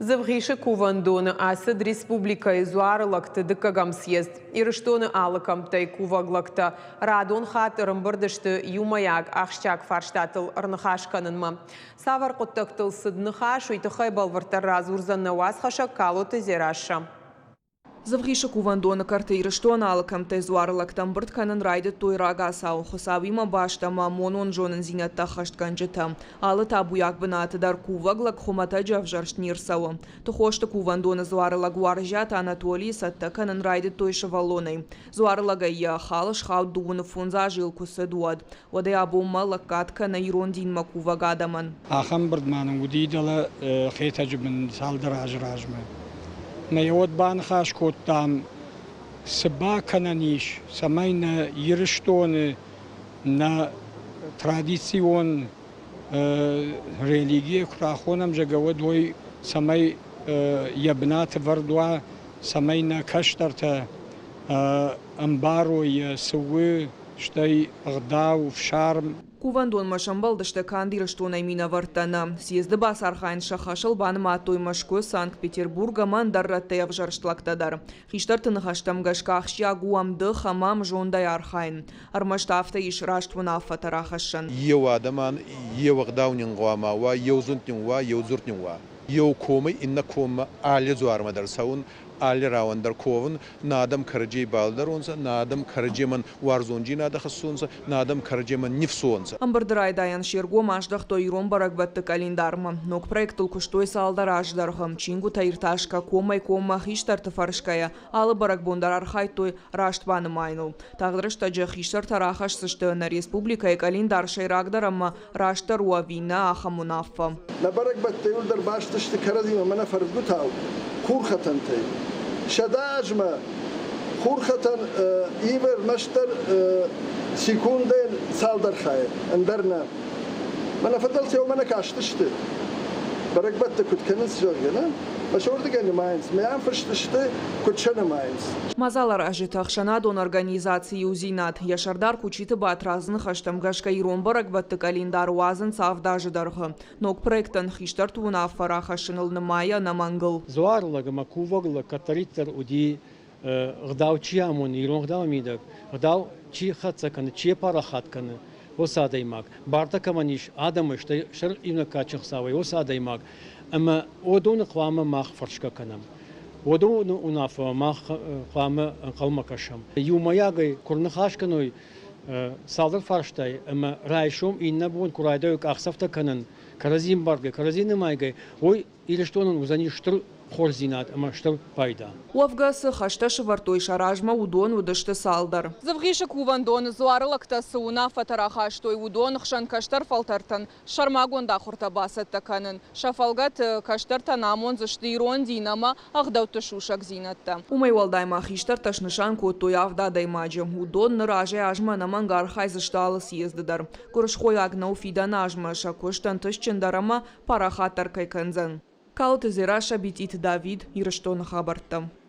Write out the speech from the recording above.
Завгиша кувандоны асад республика изуарылакты дыкагам съезд. Ирыштоны алыкам тай куваглакта радон хатырым бұрдышты юмаяг ахшчак фарштатыл ырныхашканынма. Савар құттықтыл сыдныхаш уйтықай балвыртар разурзанна уасхаша калоты зераша. Завгиша кувандоны картейры штона алыкам тайзуарлактан бұртканын райды тойрага сау хосавима баштама монон жонын зинятта хаштканжыта. Алы табуяк бынатыдар куваглак хомата жавжаршнир сау. Тухошты кувандоны зуарлаг уаржат Анатолий саттаканын райды тойшы валоной. Зуарлага я халыш хауд дуыны фунза жилку сыдуад. Одай абумма лаккатка на ирондинма кувагадаман. Ахам бұрдманын удидала хейтажыбын салдар ажражмы. На йод бан хаш коттам сба кананиш самайна ирыштоны на традицион религия крахонам жагаводой самай ябнат вардуа самайна каштарта амбаро я сувы штай агдау в шарм. Кувандон машамбал дышты кандир штонай мина вартана. Съезды бас архайн шахашыл баны матой машко Санкт-Петербурга мандарратта явжарштлактадар. Хиштартын хаштам гашкахшя гуамды хамам жондай архайн. Армаштафта иш раштвун аффатарахашан. Ев адаман, ев агдаунингуамава, ев зунтингуа, ев зуртингуа. Ев комы, инна кома али зуармадар саун, али рауандар ковын, надам караджей балдар онса, надам караджеман варзонджи надахасунса, надам караджеман нефсонса. Амбардырай даян шерго маштах то ирон барагбатты календарма. Нок проектыл куштой салдар аждархам. Чингу таирташка комай кома хиштарты фаршкая. Алы барагбондар архай той раштваны майнул. Тағдырышта жа хиштар тарахаш сышты на республика и календар шайрагдарама раштар уавина ахамунафа. На барагбатты улдар баштышты карадима мана фаргутау. Курхатантай. Шадажма хурхатан ивер маштар секунден салдар хай андарна мана фадалت يوم انا كاشتشت بركبت كنت كنس جورجنا مشورد كان ماينز ما فرشتشت كنت شنا ماينز Мазалар ажитахшана дон организации узинат. Яшардар кучиты батразны хаштамгашка ирон барагбатты календар уазын савдажыдарғы. Нок проекттан хиштар туына фарахашыныл нымая намангыл. Зуарлага макувагла катариттер уди гдавчи амон ирон гдав мидак. Гдав чи хатсаканы, чи парахатканы. Осадаймак. Барта каманиш адамыш шыр имна качықсавай осадаймак. Ама одоны қвамы мақ фаршка канам. Одоны унафа мақ қвамы қалмакашам. Юмаягай курнахашканой салдар фарштай. Ама райшом инна бун курайда юк ақсафта канан. Каразин баргай, каразины майгай. Ой, или что он узани штыр хорзинат, ама штыр пайда. Уавгасы хашташы вартой шаражма удон удышты салдар. Завгиша кувандон зуарылакта суына фатарахаштой удон хшан каштар фалтартан шармагонда хуртабасатта канын. Шафалгат каштартан амон зашты ирон динама агдауты шушак зинатта. Умай валдайма хиштар ташнышан котой авда даймаджы. Удон ныраже ажма намангар хайзышталы съездыдар. Курышхой агнау фидана ажма шакоштан тышчендарама парахатар кайканзан. Калты зераша битит Давид ирыштон хабарттам.